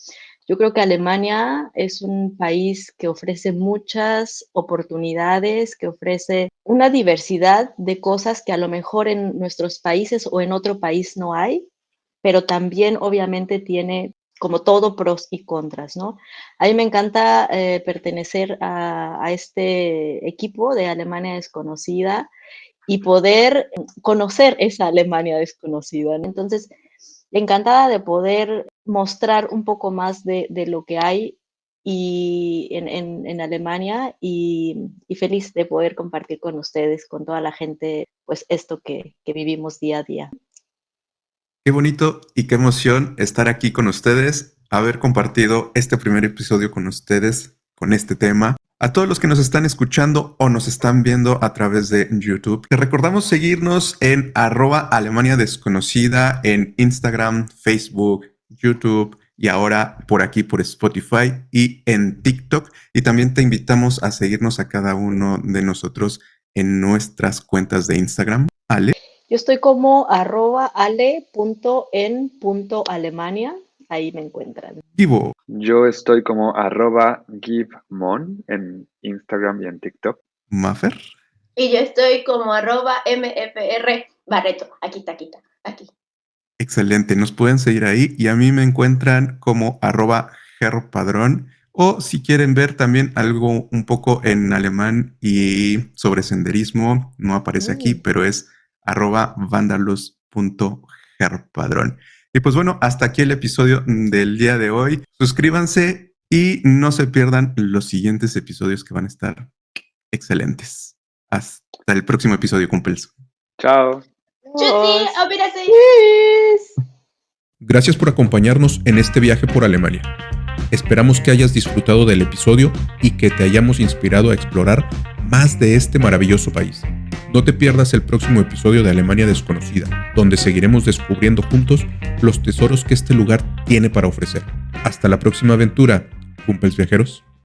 Yo creo que Alemania es un país que ofrece muchas oportunidades, que ofrece una diversidad de cosas que a lo mejor en nuestros países o en otro país no hay, pero también obviamente tiene como todo pros y contras, ¿no? A mí me encanta pertenecer a este equipo de Alemania Desconocida y poder conocer esa Alemania desconocida, ¿no? Entonces, encantada de poder mostrar un poco más de lo que hay y en Alemania y feliz de poder compartir con ustedes, con toda la gente, pues esto que vivimos día a día. Qué bonito y qué emoción estar aquí con ustedes, haber compartido este primer episodio con ustedes, con este tema. A todos los que nos están escuchando o nos están viendo a través de YouTube, les recordamos seguirnos en @Alemania Desconocida en Instagram, Facebook, YouTube y ahora por aquí por Spotify y en TikTok. Y también te invitamos a seguirnos a cada uno de nosotros en nuestras cuentas de Instagram. Ale. Yo estoy como @ale.en.alemania, ahí me encuentran. Givo. Yo estoy como @givemon en Instagram y en TikTok. Maffer. Y yo estoy como @mfr Barreto. Aquí está, aquí. Excelente, nos pueden seguir ahí y a mí me encuentran como @gerpadrón o si quieren ver también algo un poco en alemán y sobre senderismo, no aparece aquí, pero es @vandalos.gerpadrón. Y pues bueno, hasta aquí el episodio del día de hoy. Suscríbanse y no se pierdan los siguientes episodios que van a estar excelentes. Hasta el próximo episodio, Kumpels. Chao. Tschüssi, auf Wiedersehen. Tschüss. Gracias por acompañarnos en este viaje por Alemania. Esperamos que hayas disfrutado del episodio y que te hayamos inspirado a explorar más de este maravilloso país. No te pierdas el próximo episodio de Alemania Desconocida, donde seguiremos descubriendo juntos los tesoros que este lugar tiene para ofrecer. Hasta la próxima aventura, Kumpels viajeros.